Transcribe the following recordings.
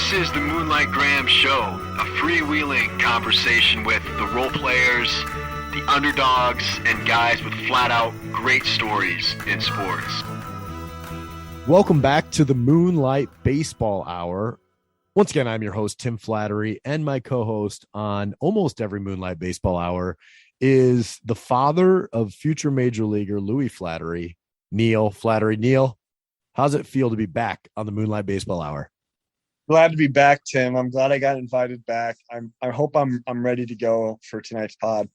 This is the Moonlight Graham Show, a freewheeling conversation with the role players, the underdogs, and guys with flat-out great stories in sports. Welcome back to the Moonlight Baseball Hour. Once again, I'm your host, Tim Flattery, and my co-host on almost every Moonlight Baseball Hour is the father of future Major Leaguer Louis Flattery, Neil Flattery. Neil, how's it feel to be back on the Moonlight Baseball Hour? Glad to be back, Tim. I'm glad I got invited back. I hope I'm ready to go for tonight's pod.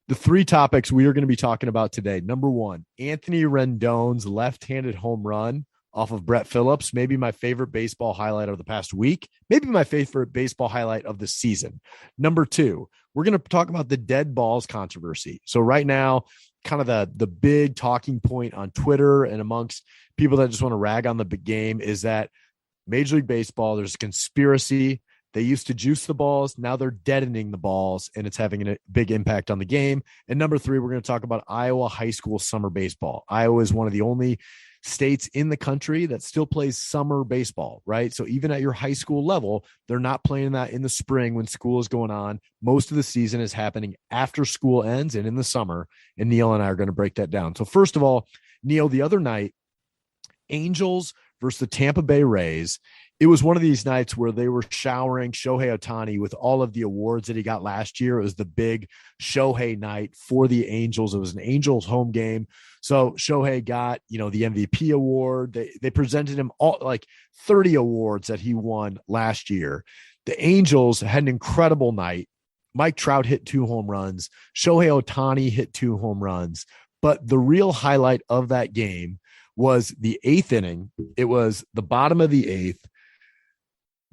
The three topics we are going to be talking about today. Number one, Anthony Rendon's left-handed home run off of Brett Phillips, maybe my favorite baseball highlight of the past week, maybe my favorite baseball highlight of the season. Number two, we're going to talk about the dead balls controversy. So right now, kind of the big talking point on Twitter and amongst people that just want to rag on the big game is that Major League Baseball, there's a conspiracy. They used to juice the balls. Now they're deadening the balls, and it's having a big impact on the game. And number three, we're going to talk about Iowa high school summer baseball. Iowa is one of the only states in the country that still plays summer baseball, right? So even at your high school level, they're not playing that in the spring when school is going on. Most of the season is happening after school ends and in the summer. And Neil and I are going to break that down. So first of all, Neil, the other night, Angels versus the Tampa Bay Rays. It was one of these nights where they were showering Shohei Ohtani with all of the awards that he got last year. It was the big Shohei night for the Angels. It was an Angels home game. So Shohei got, the MVP award. They presented him all like 30 awards that he won last year. The Angels had an incredible night. Mike Trout hit 2 home runs. Shohei Ohtani hit 2 home runs. But the real highlight of that game was the 8th inning. It was the bottom of the 8th.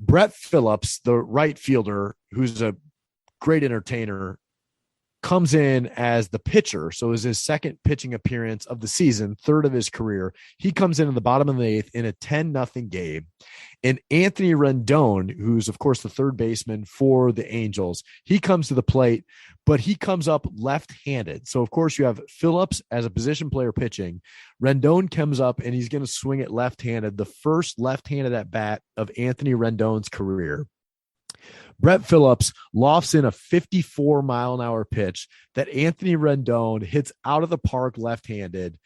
Brett Phillips, the right fielder, who's a great entertainer, comes in as the pitcher. So it was his second pitching appearance of the season, third of his career. He comes in the bottom of the 8th in a 10-0 game. And Anthony Rendon, who's, of course, the third baseman for the Angels, he comes to the plate, but he comes up left-handed. So, of course, you have Phillips as a position player pitching. Rendon comes up, and he's going to swing it left-handed, the first left-handed at-bat of Anthony Rendon's career. Brett Phillips lofts in a 54-mile-an-hour pitch that Anthony Rendon hits out of the park left-handed.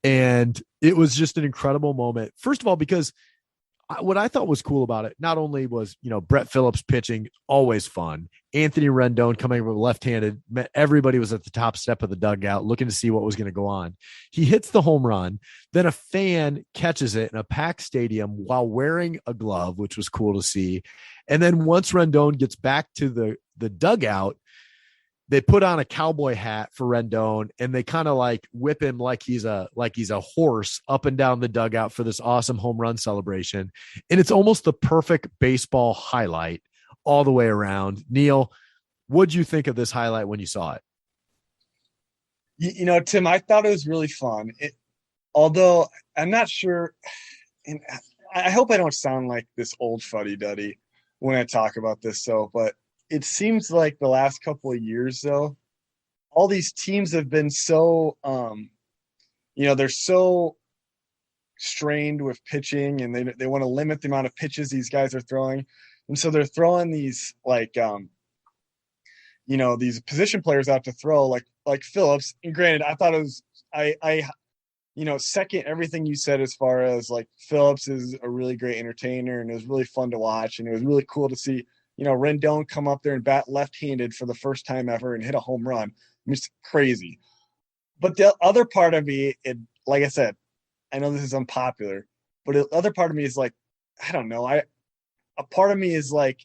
And it was just an incredible moment. First of all, because what I thought was cool about it, not only was, Brett Phillips pitching, always fun. Anthony Rendon coming with left-handed, everybody was at the top step of the dugout looking to see what was going to go on. He hits the home run. Then a fan catches it in a packed stadium while wearing a glove, which was cool to see. And then once Rendon gets back to the dugout, they put on a cowboy hat for Rendon, and they kind of like whip him like he's a horse up and down the dugout for this awesome home run celebration. And it's almost the perfect baseball highlight all the way around. Neil, what'd you think of this highlight when you saw it? Tim, I thought it was really fun. Although I'm not sure, and I hope I don't sound like this old fuddy-duddy when I talk about this, but it seems like the last couple of years, though, all these teams have been so, they're so strained with pitching, and they want to limit the amount of pitches these guys are throwing. And so they're throwing these, these position players out to throw, like Phillips. And granted, I thought it was, second everything you said as far as, Phillips is a really great entertainer, and it was really fun to watch, and it was really cool to see Rendon come up there and bat left-handed for the first time ever and hit a home run. It's crazy. But the other part of me, like I said, I know this is unpopular, but the other part of me is I don't know. A part of me is I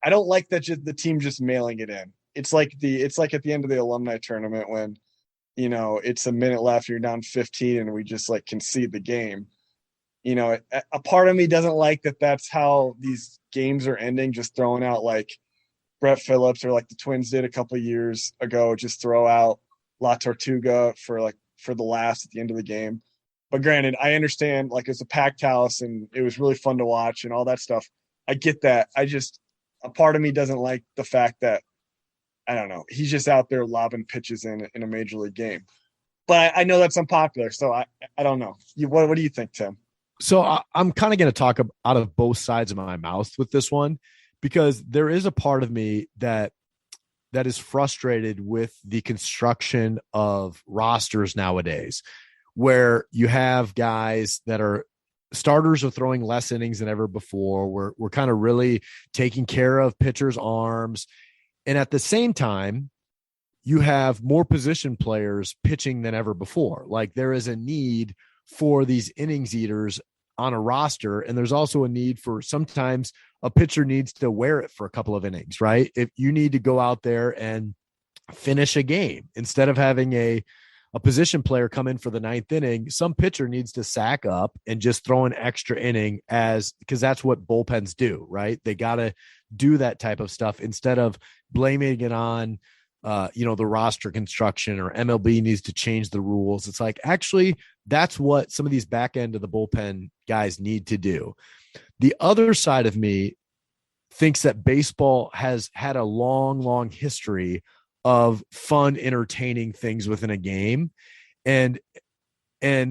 don't like that the team just mailing it in. It's like at the end of the alumni tournament when, it's a minute left, you're down 15, and we just concede the game. A part of me doesn't like that that's how these games are ending, just throwing out Brett Phillips or the Twins did a couple of years ago, just throw out La Tortuga for the last at the end of the game. But granted, I understand it's a packed house and it was really fun to watch and all that stuff. I get that. A part of me doesn't like the fact that, I don't know, he's just out there lobbing pitches in a major league game. But I know that's unpopular, so I don't know. What do you think, Tim? So I'm kind of going to talk out of both sides of my mouth with this one, because there is a part of me that is frustrated with the construction of rosters nowadays, where you have guys that are starters are throwing less innings than ever before. We're kind of really taking care of pitchers' arms. And at the same time, you have more position players pitching than ever before. Like, there is a need for these innings eaters on a roster. And there's also a need for, sometimes a pitcher needs to wear it for a couple of innings, right? If you need to go out there and finish a game instead of having a position player come in for the ninth inning, some pitcher needs to sack up and just throw an extra inning, because that's what bullpens do, right? They got to do that type of stuff instead of blaming it on, the roster construction, or MLB needs to change the rules. It's like, actually, that's what some of these back end of the bullpen guys need to do. The other side of me thinks that baseball has had a long, long history of fun, entertaining things within a game. And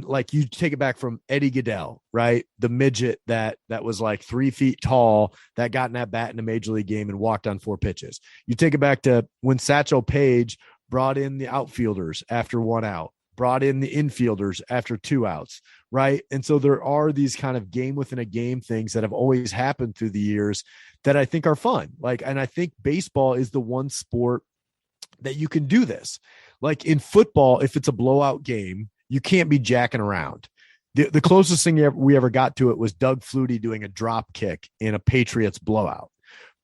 like, you take it back from Eddie Goodell, right? The midget that was like 3 feet tall, that got in that bat in a major league game and walked on 4 pitches. You take it back to when Satchel Paige brought in the outfielders after 1 out, brought in the infielders after 2 outs, right? And so there are these kind of game within a game things that have always happened through the years that I think are fun. Like, and I think baseball is the one sport that you can do this. Like in football, if it's a blowout game, you can't be jacking around. The closest thing we ever got to it was Doug Flutie doing a drop kick in a Patriots blowout.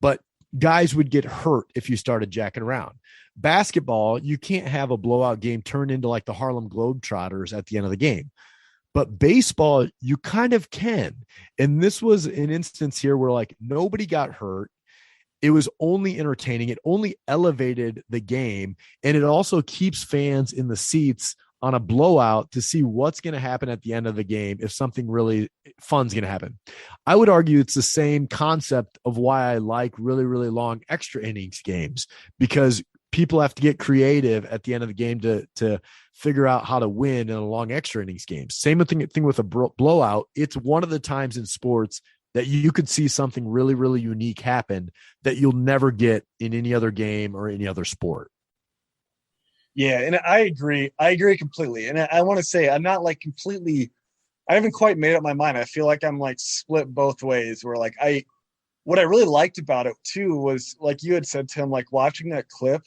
But guys would get hurt if you started jacking around. Basketball, you can't have a blowout game turn into like the Harlem Globetrotters at the end of the game. But baseball, you kind of can. And this was an instance here where like nobody got hurt. It was only entertaining. It only elevated the game. And it also keeps fans in the seats on a blowout to see what's going to happen at the end of the game if something really fun's going to happen. I would argue it's the same concept of why I like really, really long extra innings games, because people have to get creative at the end of the game to figure out how to win in a long extra innings game. Same thing with a blowout. It's one of the times in sports that you could see something really, really unique happen that you'll never get in any other game or any other sport. Yeah, and I agree. I agree completely. And I want to say, I'm not like completely, I haven't quite made up my mind. I feel like I'm like split both ways, where like what I really liked about it too was, like you had said, Tim, like watching that clip,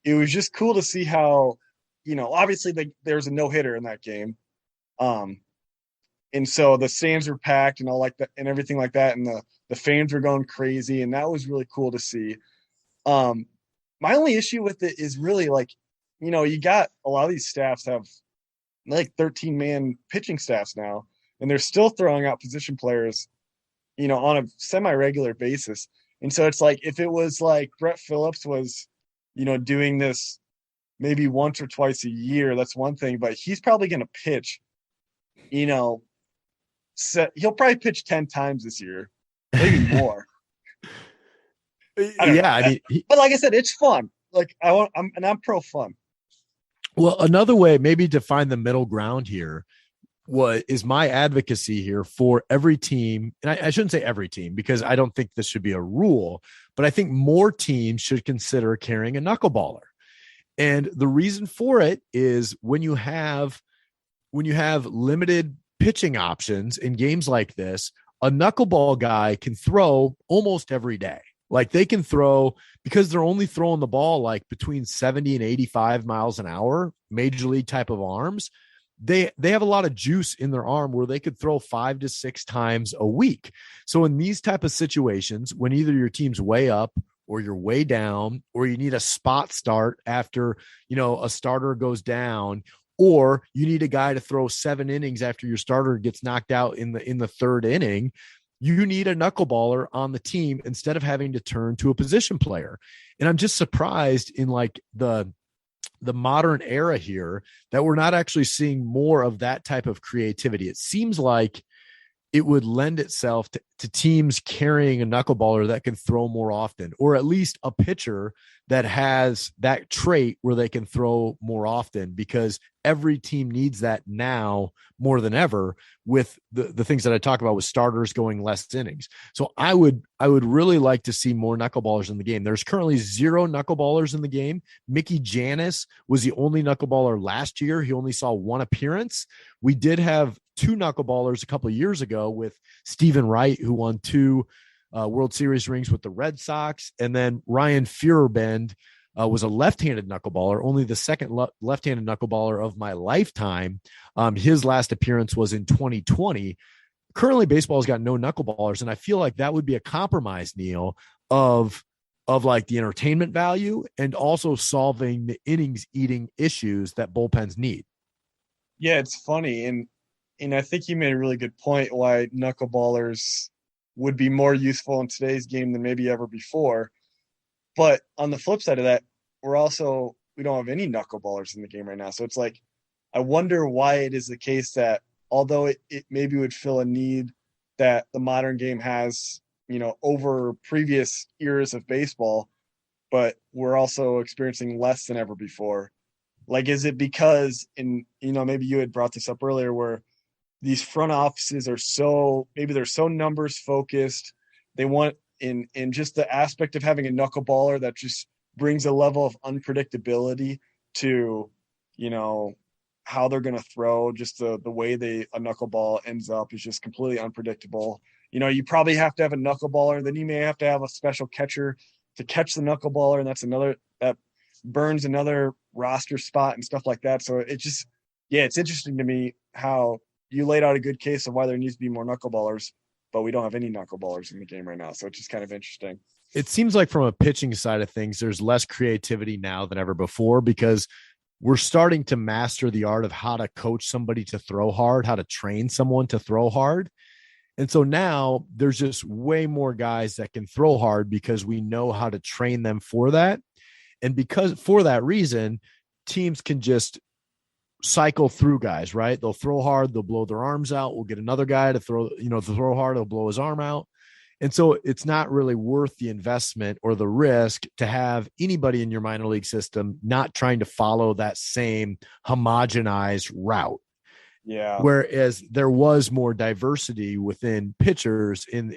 it was just cool to see how, obviously there's a no-hitter in that game. And so the stands were packed and all like that and everything like that. And the fans were going crazy. And that was really cool to see. My only issue with it is really like, you got a lot of these staffs have like 13-man pitching staffs now, and they're still throwing out position players, on a semi-regular basis. And so it's like, if it was like Brett Phillips was, doing this maybe once or twice a year, that's one thing, but he's probably going to pitch, he'll probably pitch 10 times this year, maybe more. But like I said, it's fun. Like I'm pro fun. Well, another way maybe to find the middle ground here is my advocacy here for every team. And I shouldn't say every team, because I don't think this should be a rule, but I think more teams should consider carrying a knuckleballer. And the reason for it is when you have limited pitching options in games like this, a knuckleball guy can throw almost every day. Like they can throw, because they're only throwing the ball like between 70 and 85 miles an hour, major league type of arms. They have a lot of juice in their arm where they could throw 5 to 6 times a week. So in these type of situations, when either your team's way up or you're way down, or you need a spot start after, a starter goes down, or you need a guy to throw 7 innings after your starter gets knocked out in the third inning, you need a knuckleballer on the team instead of having to turn to a position player. And I'm just surprised in like the modern era here that we're not actually seeing more of that type of creativity. It seems like it would lend itself to teams carrying a knuckleballer that can throw more often, or at least a pitcher that has that trait where they can throw more often, because every team needs that now more than ever, with the things that I talk about with starters going less innings. So I would really like to see more knuckleballers in the game. There's currently 0 knuckleballers in the game. Mickey Janis was the only knuckleballer last year. He only saw 1 appearance. We did have 2 knuckleballers a couple of years ago with Stephen Wright, who won 2 World Series rings with the Red Sox. And then Ryan Feuerbend was a left-handed knuckleballer, only the second left-handed knuckleballer of my lifetime. His last appearance was in 2020. Currently, baseball has got no knuckleballers, and I feel like that would be a compromise, Neil, of like the entertainment value and also solving the innings eating issues that bullpens need. Yeah, it's funny. And I think you made a really good point why knuckleballers would be more useful in today's game than maybe ever before. But on the flip side of that, we don't have any knuckleballers in the game right now. So it's like, I wonder why it is the case that although it maybe would fill a need that the modern game has, over previous eras of baseball, but we're also experiencing less than ever before. Like, is it because maybe you had brought this up earlier, where these front offices they're so numbers focused. They want in just the aspect of having a knuckleballer that just brings a level of unpredictability to, how they're going to throw. Just the way a knuckleball ends up is just completely unpredictable. You probably have to have a knuckleballer, then you may have to have a special catcher to catch the knuckleballer, and that burns another roster spot and stuff like that. So it's interesting to me how you laid out a good case of why there needs to be more knuckleballers, but we don't have any knuckleballers in the game right now. So it's just kind of interesting. It seems like from a pitching side of things, there's less creativity now than ever before, because we're starting to master the art of how to coach somebody to throw hard, how to train someone to throw hard. And so now there's just way more guys that can throw hard because we know how to train them for that. And because for that reason, teams can just cycle through guys, right? They'll throw hard, they'll blow their arms out. We'll get another guy to throw hard, he'll blow his arm out. And so it's not really worth the investment or the risk to have anybody in your minor league system not trying to follow that same homogenized route. Yeah. Whereas there was more diversity within pitchers in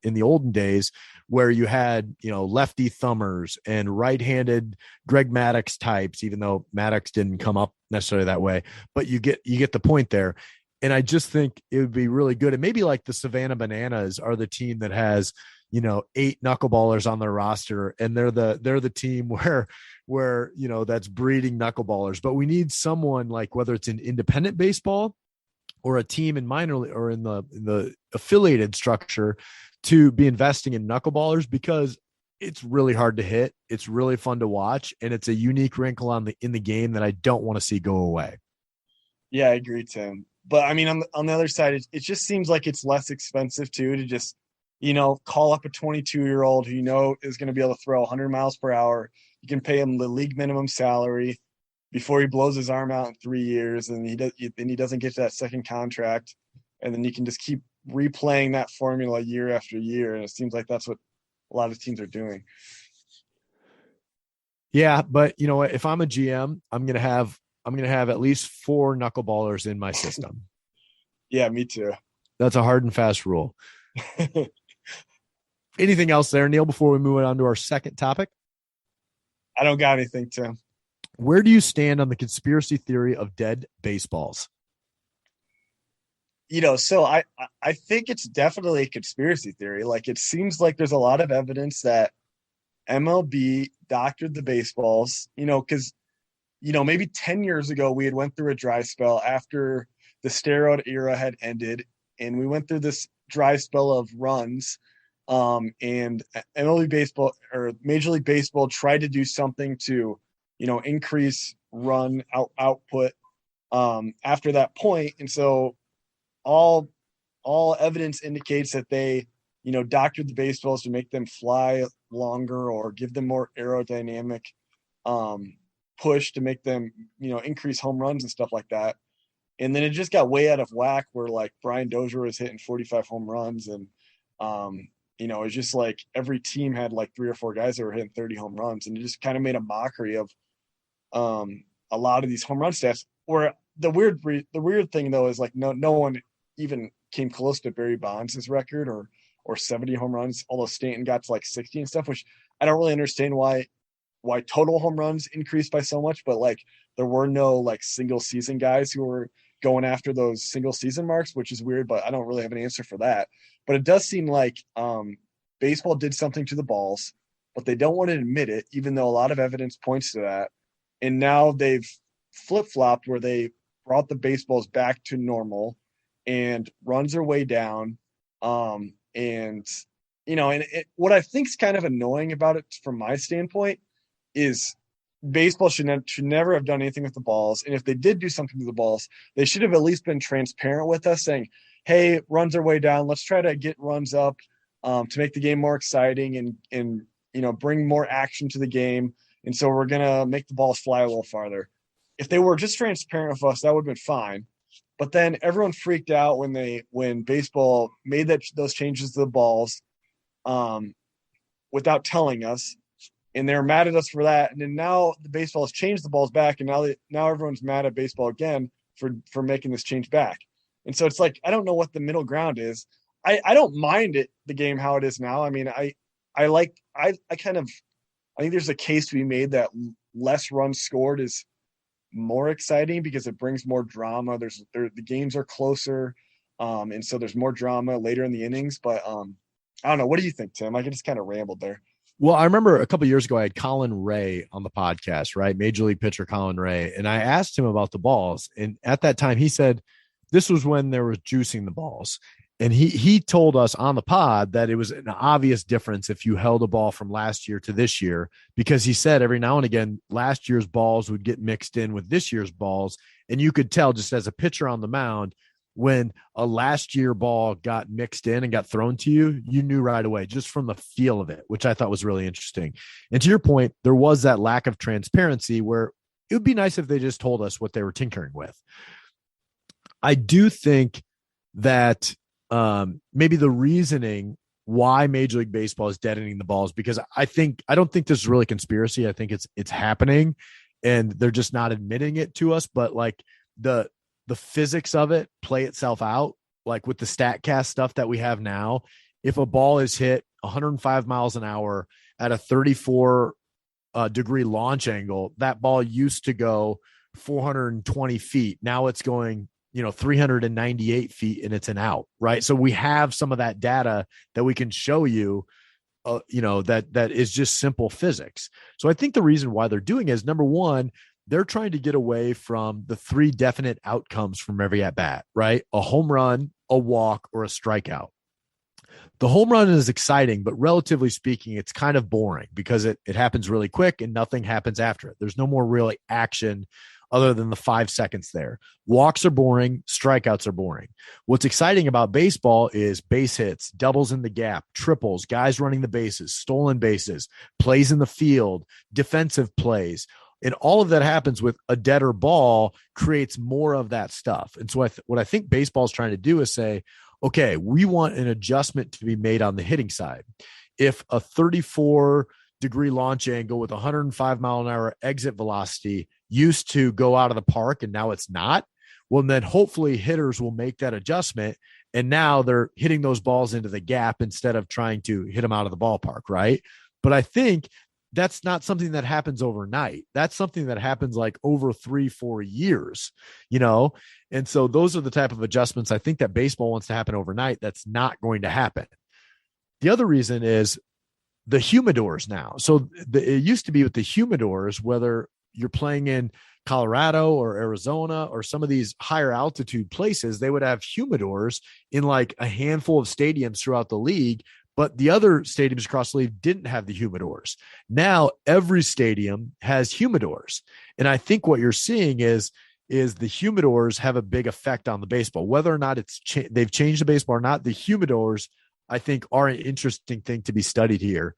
the olden days, where you had, lefty thumbers and right-handed Greg Maddux types, even though Maddux didn't come up necessarily that way, but you get the point there. And I just think it would be really good. And maybe like the Savannah Bananas are the team that has, 8 knuckleballers on their roster, and they're the team where that's breeding knuckleballers. But we need someone, like, whether it's in independent baseball or a team in minor league or in the affiliated structure, to be investing in knuckleballers, because it's really hard to hit. It's really fun to watch, and it's a unique wrinkle in the game that I don't want to see go away. Yeah, I agree, Tim. But I mean, on the other side, it just seems like it's less expensive too to just, call up a 22-year-old who is going to be able to throw 100 miles per hour. You can pay him the league minimum salary before he blows his arm out in 3 years, and he doesn't get to that second contract, and then you can just keep replaying that formula year after year. And it seems like that's what a lot of teams are doing. Yeah, but if I'm a GM, I'm gonna have at least 4 knuckleballers in my system. Yeah, me too. That's a hard and fast rule. Anything else there, Neil, before we move on to our second topic? I don't got anything, Tim. Where do you stand on the conspiracy theory of dead baseballs? So I think it's definitely a conspiracy theory. Like, it seems like there's a lot of evidence that MLB doctored the baseballs, because maybe 10 years ago, we had went through a dry spell after the steroid era had ended, and we went through this dry spell of runs. And MLB baseball, or Major League Baseball, tried to do something to, increase run output after that point. And so all evidence indicates that they, doctored the baseballs to make them fly longer or give them more aerodynamic push to make them, increase home runs and stuff like that. And then it just got way out of whack where like Brian Dozier was hitting 45 home runs. And, it's just like every team had like 3 or 4 guys that were hitting 30 home runs. And it just kind of made a mockery of a lot of these home run stats. Where the weird thing though is like no one even came close to Barry Bonds' record or 70 home runs, although Stanton got to like 60 and stuff, which I don't really understand why total home runs increased by so much, but like there were no like single season guys who were going after those single season marks, which is weird, but I don't really have an answer for that. But it does seem like baseball did something to the balls, but they don't want to admit it, even though a lot of evidence points to that. And now they've flip-flopped where they brought the baseballs back to normal and runs are way down. What I think is kind of annoying about it from my standpoint is baseball should never have done anything with the balls. And if they did do something to the balls, they should have at least been transparent with us saying, hey, runs are way down. Let's try to get runs up to make the game more exciting and bring more action to the game. And so we're going to make the balls fly a little farther. If they were just transparent with us, that would have been fine. But then everyone freaked out when baseball made those changes to the balls without telling us. And they're mad at us for that. And then now the baseball has changed the balls back. And now everyone's mad at baseball again for making this change back. And so it's like, I don't know what the middle ground is. I don't mind the game how it is now. I mean, I think there's a case to be made that less runs scored is more exciting because it brings more drama. The games are closer. And so there's more drama later in the innings, but I don't know. What do you think, Tim? I just kind of rambled there. Well, I remember a couple of years ago, I had Colin Ray on the podcast, right? Major League pitcher Colin Ray. And I asked him about the balls. And at that time, he said this was when there was juicing the balls. And he told us on the pod that it was an obvious difference if you held a ball from last year to this year, because he said every now and again, last year's balls would get mixed in with this year's balls. And you could tell just as a pitcher on the mound, when a last year ball got mixed in and got thrown to you, you knew right away just from the feel of it, which I thought was really interesting. And to your point, there was that lack of transparency where it would be nice if they just told us what they were tinkering with. I do think that maybe the reasoning why Major League Baseball is deadening the balls, because I don't think this is really conspiracy. I think it's happening and they're just not admitting it to us. But like the physics of it play itself out, like with the StatCast stuff that we have now. If a ball is hit 105 miles an hour at a 34 degree launch angle, that ball used to go 420 feet. Now it's going 398 feet and it's an out, right? So we have some of that data that we can show you, that is just simple physics. So I think the reason why they're doing it is, number one, they're trying to get away from the 3 definite outcomes from every at bat, right? A home run, a walk, or a strikeout. The home run is exciting, but relatively speaking, it's kind of boring because it happens really quick and nothing happens after it. There's no more really action other than the 5 seconds there. Walks are boring. Strikeouts are boring. What's exciting about baseball is base hits, doubles in the gap, triples, guys running the bases, stolen bases, plays in the field, defensive plays. And all of that happens with a deader ball, creates more of that stuff. And so what I think baseball is trying to do is say, okay, we want an adjustment to be made on the hitting side. If a 34 degree launch angle with 105 mile an hour exit velocity used to go out of the park and now it's not, well, then hopefully hitters will make that adjustment. And now they're hitting those balls into the gap instead of trying to hit them out of the ballpark. Right. But I think that's not something that happens overnight. That's something that happens like over 3-4 years, And so those are the type of adjustments I think that baseball wants to happen overnight. That's not going to happen. The other reason is the humidors now. So it used to be with the humidors, whether you're playing in Colorado or Arizona or some of these higher altitude places, they would have humidors in like a handful of stadiums throughout the league. But the other stadiums across the league didn't have the humidors. Now every stadium has humidors. And I think what you're seeing is the humidors have a big effect on the baseball, whether or not they've changed the baseball or not. The humidors, I think, are an interesting thing to be studied here.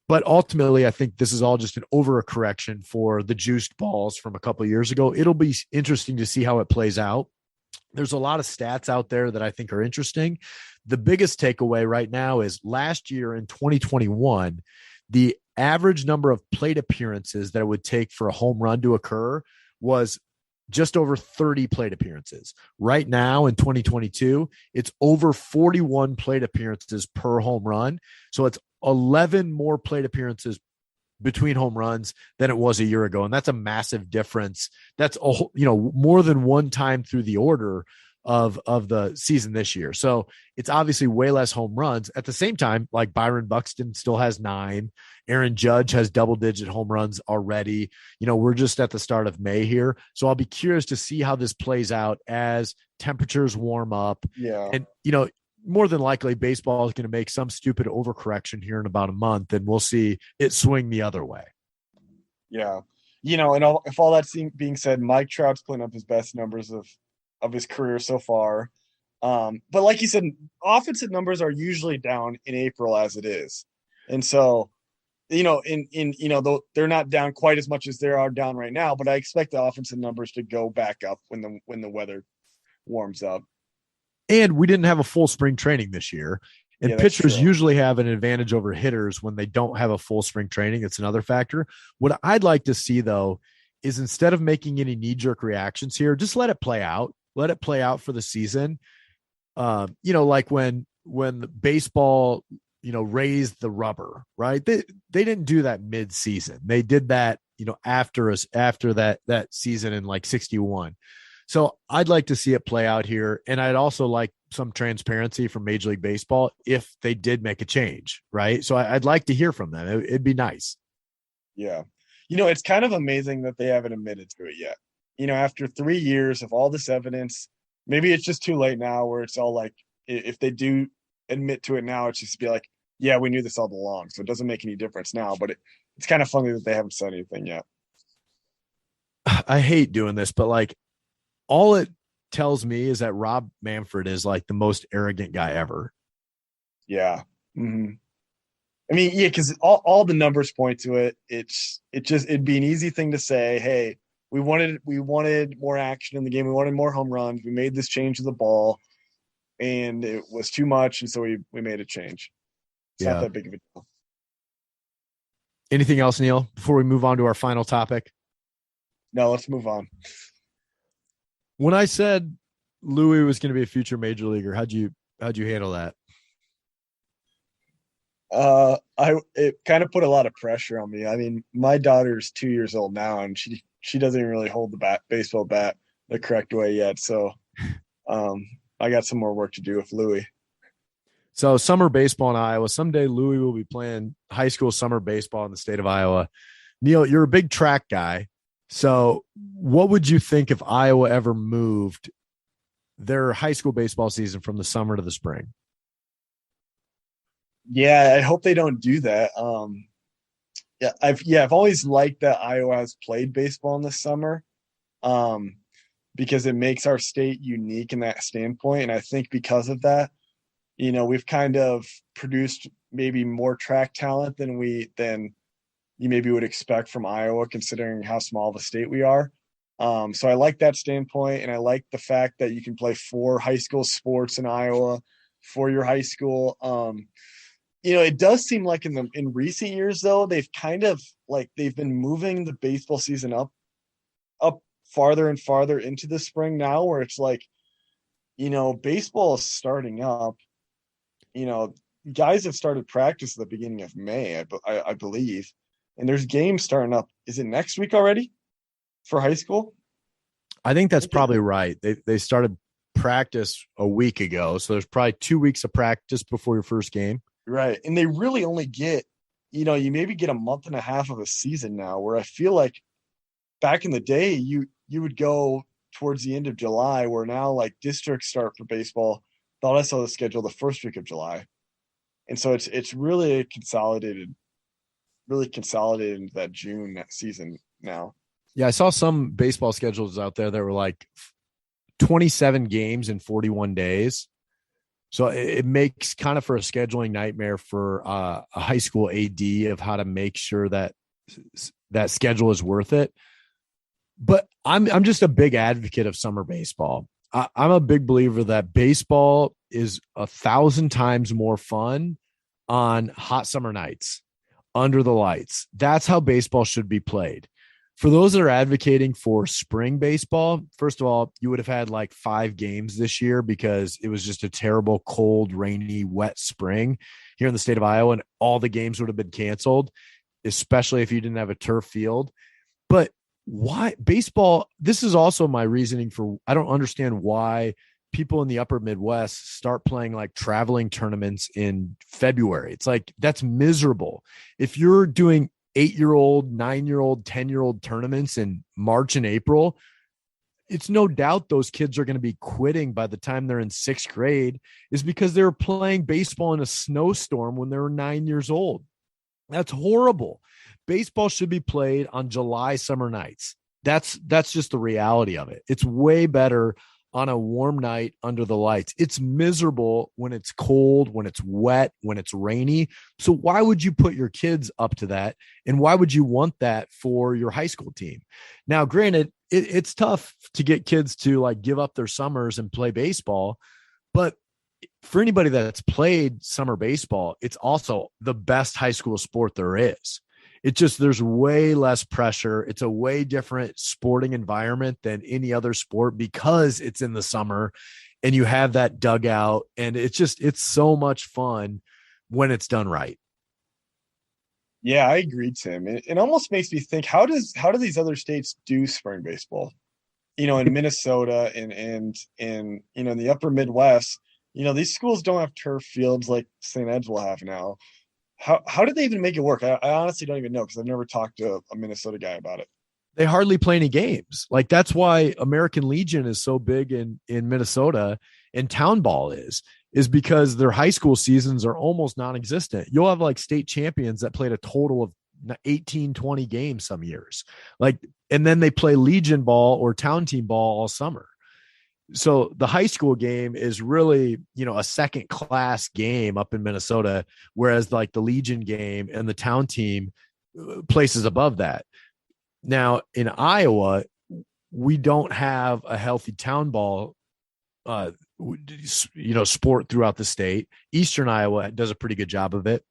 But ultimately, I think this is all just an overcorrection for the juiced balls from a couple of years ago. It'll be interesting to see how it plays out. there's a lot of stats out there that I think are interesting. The biggest takeaway right now is last year in 2021, the average number of plate appearances that it would take for a home run to occur was just over 30 plate appearances. Right now in 2022, it's over 41 plate appearances per home run. So it's 11 more plate appearances between home runs than it was a year ago. And that's a massive difference. That's more than one time through the order of the season this year. So it's obviously way less home runs. At the same time, like Byron Buxton still has 9. Aaron Judge has double-digit home runs already. We're just at the start of May here. So I'll be curious to see how this plays out as temperatures warm up. Yeah. And, more than likely baseball is going to make some stupid overcorrection here in about a month, and we'll see it swing the other way. Yeah. If all that's being said, Mike Trout's putting up his best numbers of his career so far. But like you said, offensive numbers are usually down in April as it is. And so, though they're not down quite as much as they are down right now, but I expect the offensive numbers to go back up when the weather warms up. And we didn't have a full spring training this year. And pitchers usually have an advantage over hitters when they don't have a full spring training. It's another factor. What I'd like to see, though, is instead of making any knee-jerk reactions here, just let it play out. Let it play out for the season. Like when baseball, raised the rubber, right? They didn't do that mid-season. They did that, after that season in like 61. So I'd like to see it play out here. And I'd also like some transparency from Major League Baseball if they did make a change, right? So I'd like to hear from them. It'd be nice. Yeah. It's kind of amazing that they haven't admitted to it yet. After 3 years of all this evidence, maybe it's just too late now where it's all like, if they do admit to it now, it's just be like, yeah, we knew this all along. So it doesn't make any difference now, but it's kind of funny that they haven't said anything yet. I hate doing this, but like, all it tells me is that Rob Manfred is like the most arrogant guy ever. Yeah. Mm-hmm. I mean, yeah, because all the numbers point to it. It'd be an easy thing to say, hey, we wanted more action in the game. We wanted more home runs. We made this change to the ball, and it was too much, and so we made a change. It's not that big of a deal. Anything else, Neil, before we move on to our final topic? No, let's move on. When I said Louis was going to be a future major leaguer, how'd you handle that? It kind of put a lot of pressure on me. I mean, my daughter's 2 years old now, and she doesn't even really hold the baseball bat the correct way yet. So, I got some more work to do with Louis. So summer baseball in Iowa. Someday Louis will be playing high school summer baseball in the state of Iowa. Neil, you're a big track guy. So what would you think if Iowa ever moved their high school baseball season from the summer to the spring? Yeah, I hope they don't do that. I've always liked that Iowa has played baseball in the summer, because it makes our state unique in that standpoint. And I think because of that, we've kind of produced maybe more track talent than you maybe would expect from Iowa, considering how small of a state we are. So I like that standpoint, and I like the fact that you can play 4 high school sports in Iowa for your high school. It does seem like in recent years, though, they've been moving the baseball season up farther and farther into the spring now, where it's like, baseball is starting up. Guys have started practice at the beginning of May, I believe. And there's games starting up. Is it next week already for high school? I think that's probably right. They started practice a week ago. So there's probably 2 weeks of practice before your first game. Right. And they really only get, you maybe get a month and a half of a season now, where I feel like back in the day, you would go towards the end of July, where now like districts start for baseball. Thought I saw the schedule the first week of July. And so it's really consolidated into that June season now. Yeah, I saw some baseball schedules out there that were like 27 games in 41 days. So it makes kind of for a scheduling nightmare for a high school AD of how to make sure that schedule is worth it. But I'm just a big advocate of summer baseball. I'm a big believer that baseball is 1,000 times more fun on hot summer nights under the lights. That's how baseball should be played. For those that are advocating for spring baseball, first of all, you would have had like 5 games this year because it was just a terrible, cold, rainy, wet spring here in the state of Iowa, and all the games would have been canceled, especially if you didn't have a turf field. But why baseball? This is also my reasoning for, I don't understand why people in the upper Midwest start playing like traveling tournaments in February. It's like, that's miserable. If you're doing 8-year-old, 9-year-old, 10-year-old tournaments in March and April, it's no doubt those kids are going to be quitting by the time they're in 6th grade, is because they were playing baseball in a snowstorm when they were 9 years old. That's horrible. Baseball should be played on July summer nights. That's just the reality of it. It's way better on a warm night under the lights. It's miserable when it's cold, when it's wet, when it's rainy. So why would you put your kids up to that? And why would you want that for your high school team? Now, granted, it's tough to get kids to like give up their summers and play baseball, but for anybody that's played summer baseball, it's also the best high school sport there is. It just, there's way less pressure. It's a way different sporting environment than any other sport because it's in the summer and you have that dugout, and it's so much fun when it's done right. Yeah, I agree, Tim. It almost makes me think, how do these other states do spring baseball? In Minnesota and in the upper Midwest, these schools don't have turf fields like St. Ed's will have now. How did they even make it work? I honestly don't even know, because I've never talked to a Minnesota guy about it. They hardly play any games. Like, that's why American Legion is so big in Minnesota, and town ball is because their high school seasons are almost non-existent. You'll have like state champions that played a total of 18, 20 games some years. And then they play Legion ball or town team ball all summer. So the high school game is really, a second class game up in Minnesota, whereas like the Legion game and the town team places above that. Now in Iowa, we don't have a healthy town ball, sport throughout the state. Eastern Iowa does a pretty good job of it.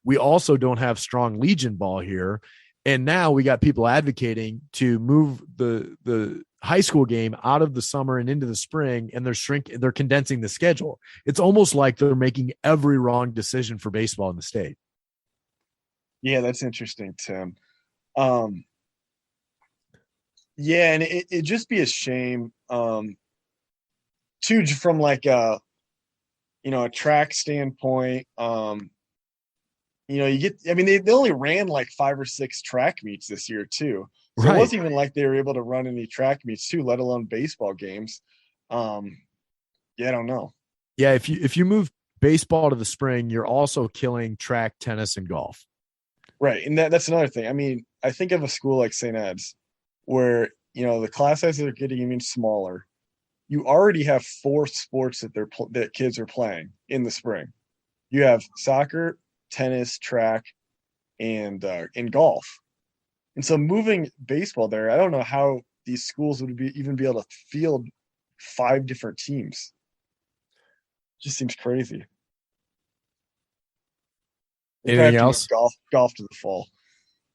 We also don't have strong Legion ball here. And now we got people advocating to move the high school game out of the summer and into the spring, and they're condensing the schedule. It's almost like they're making every wrong decision for baseball in the state. Yeah, that's interesting, Tim. Yeah, and it'd just be a shame, too, from like a track standpoint. They only ran like 5 or 6 track meets this year too. So It wasn't even like they were able to run any track meets too, let alone baseball games. I don't know. Yeah, if you move baseball to the spring, you're also killing track, tennis, and golf. Right, and that's another thing. I mean, I think of a school like St. Ed's, where the class sizes are getting even smaller. You already have 4 sports that kids are playing in the spring. You have soccer, tennis, track, and golf. And so moving baseball there, I don't know how these schools would even be able to field 5 different teams. Just seems crazy. Anything else? Golf to the fall.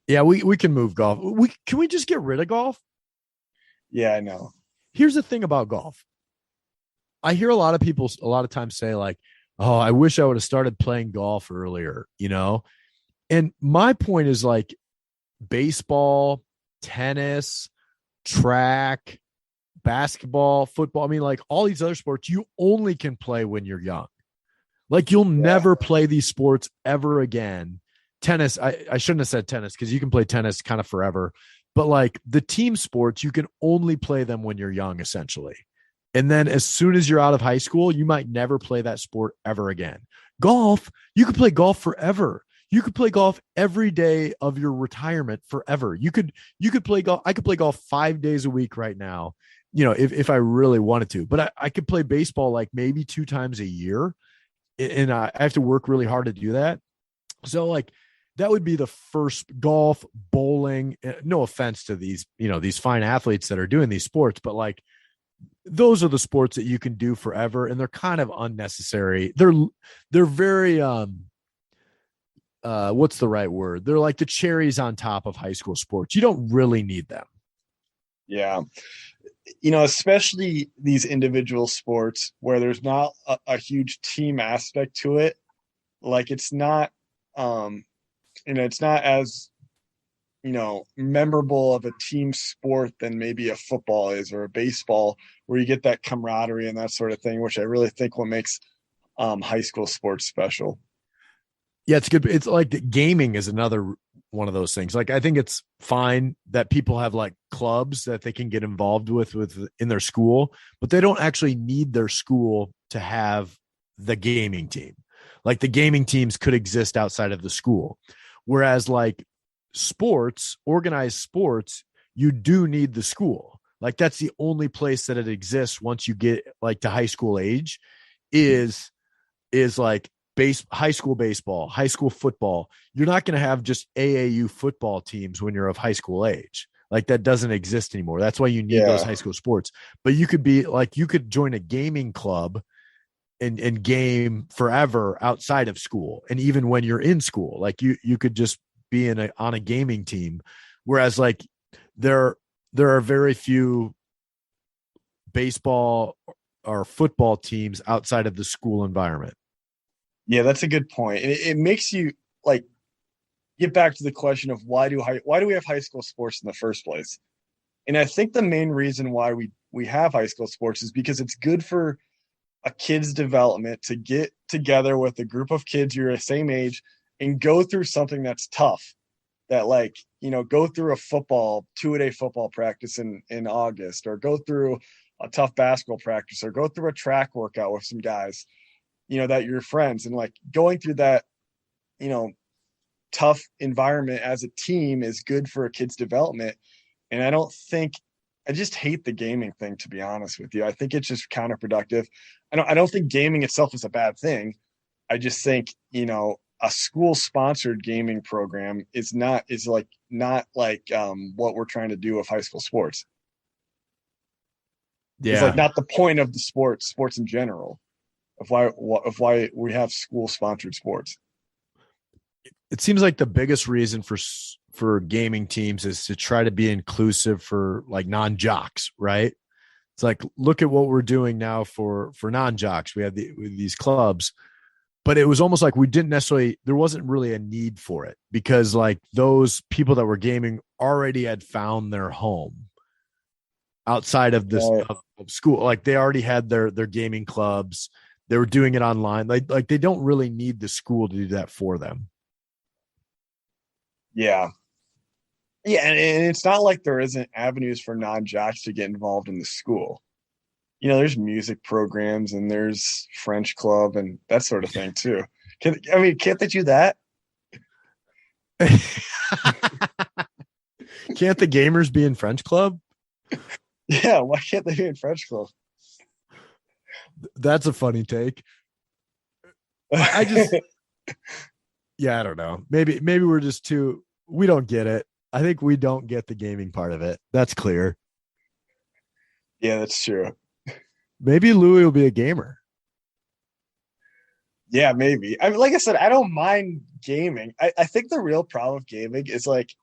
Yeah, we can move golf. Can we just get rid of golf? Yeah, I know. Here's the thing about golf. I hear a lot of people a lot of times say like, oh, I wish I would have started playing golf earlier, And my point is like baseball, tennis, track, basketball, football. I mean, like all these other sports, you only can play when you're young. Like you'll never play these sports ever again. Tennis, I shouldn't have said tennis, because you can play tennis kind of forever. But like the team sports, you can only play them when you're young, essentially. And then as soon as you're out of high school, you might never play that sport ever again. Golf, you could play golf forever. You could play golf every day of your retirement forever. You could play golf. I could play golf 5 days a week right now, if I really wanted to. But I could play baseball like maybe 2 times a year. And I have to work really hard to do that. So like that would be the first. Golf, bowling, no offense to these, these fine athletes that are doing these sports, but like those are the sports that you can do forever, and they're kind of unnecessary. They're very what's the right word? They're like the cherries on top of high school sports. You don't really need them. Yeah. Especially these individual sports where there's not a huge team aspect to it. Like it's not, it's not as, memorable of a team sport than maybe a football is or a baseball, where you get that camaraderie and that sort of thing, which I really think what makes high school sports special. Yeah, it's good. It's like gaming is another one of those things. Like I think it's fine that people have like clubs that they can get involved with in their school, but they don't actually need their school to have the gaming team. Like the gaming teams could exist outside of the school. Whereas like sports, organized sports, you do need the school. Like that's the only place that it exists once you get like to high school age is like high school baseball, high school football. You're not going to have just AAU football teams when you're of high school age. Like that doesn't exist anymore. That's why you need those high school sports. But you could join a gaming club and game forever outside of school. And even when you're in school, like you could just be on a gaming team. Whereas like there are very few baseball or football teams outside of the school environment. Yeah, that's a good point. And it makes you like get back to the question of why do we have high school sports in the first place? And I think the main reason why we have high school sports is because it's good for a kid's development to get together with a group of kids your same age and go through something that's tough. That like, go through a 2-a-day football practice in August, or go through a tough basketball practice, or go through a track workout with some guys, that you're friends, and like going through that, tough environment as a team is good for a kid's development. And I just hate the gaming thing, to be honest with you. I think it's just counterproductive. I don't think gaming itself is a bad thing. I just think, a school sponsored gaming program is not like what we're trying to do with high school sports. Yeah. It's like not the point of the sports in general. Of why we have school sponsored sports. It seems like the biggest reason for gaming teams is to try to be inclusive for like non-jocks, right? It's like, look at what we're doing now for non-jocks. We have these clubs, but it was almost like there wasn't really a need for it, because like those people that were gaming already had found their home outside of this of school. Like they already had their gaming clubs. They were doing it online. Like they don't really need the school to do that for them. Yeah. Yeah. And it's not like there isn't avenues for non-jocks to get involved in the school. There's music programs and there's French club and that sort of thing too. Can't they do that? Can't the gamers be in French club? Yeah. Why can't they be in French club? That's a funny take. I don't know. Maybe we're just we don't get it. I think we don't get the gaming part of it. That's clear. Yeah, that's true. Maybe Louis will be a gamer. Yeah, maybe. Like I said, I don't mind gaming. I think the real problem with gaming is like,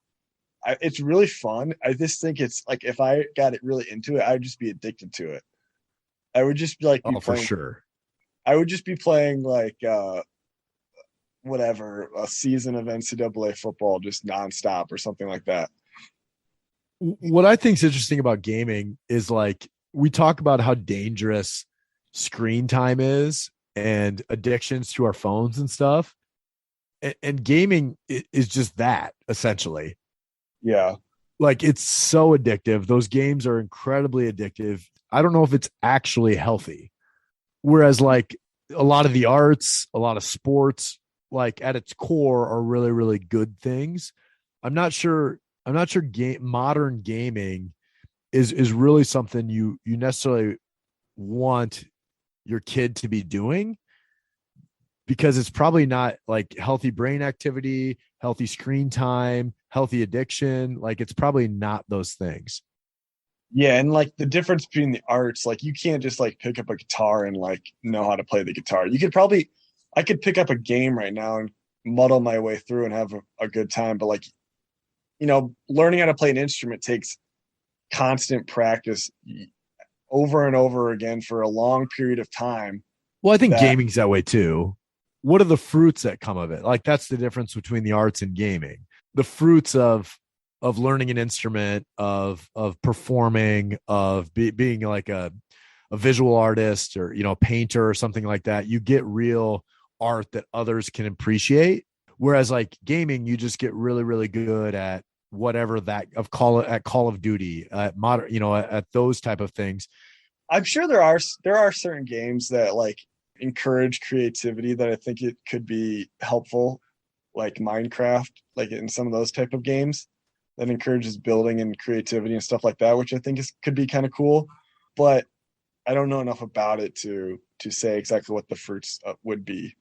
it's really fun. I just think it's like, if I got it really into it, I'd just be addicted to it. I would just be like, for sure. I would just be playing like whatever, a season of NCAA football just nonstop or something like that. What I think is interesting about gaming is like, we talk about how dangerous screen time is and addictions to our phones and stuff. And gaming is just that, essentially. Yeah. Like it's so addictive. Those games are incredibly addictive. I don't know if it's actually healthy. Whereas like a lot of the arts, a lot of sports, like at its core are really, really good things. I'm not sure modern gaming is really something you necessarily want your kid to be doing, because it's probably not like healthy brain activity, healthy screen time, healthy addiction. Like it's probably not those things. Yeah, and like the difference between the arts, like you can't just like pick up a guitar and like know how to play the guitar. I could pick up a game right now and muddle my way through and have a good time. But like, learning how to play an instrument takes constant practice over and over again for a long period of time. Well, I think gaming's that way too. What are the fruits that come of it? Like that's the difference between the arts and gaming. The fruits of learning an instrument, of performing, of being like a visual artist or, painter or something like that. You get real art that others can appreciate. Whereas like gaming, you just get really, really good at whatever Call of Duty, at modern, at those type of things. I'm sure there are certain games that like encourage creativity that I think it could be helpful, like Minecraft, like in some of those type of games that encourages building and creativity and stuff like that, which I think could be kind of cool. But I don't know enough about it to say exactly what the fruits would be.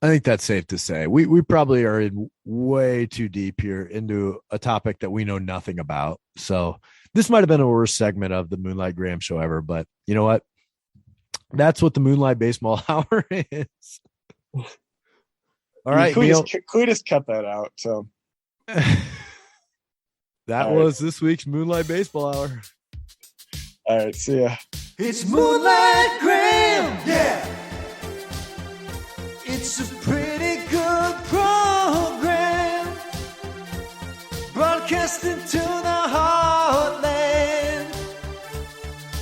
I think that's safe to say. We probably are in way too deep here into a topic that we know nothing about. So this might have been a worst segment of the Moonlight Graham show ever, but you know what? That's what the Moonlight Baseball Hour is. All right, Neil. Could we just cut that out? So that was this week's Moonlight Baseball Hour. All right, see ya. It's Moonlight Graham, yeah. It's a pretty good program, broadcasting to the heartland.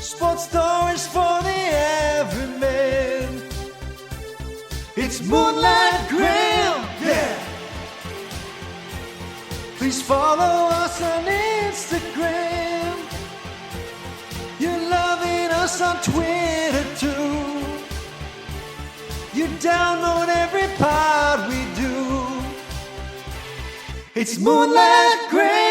Sports stories for the everyman. It's Moonlight Graham, yeah. Please follow us on Instagram. You're loving us on Twitter too. You download every pod we do. It's Moonlight Graham.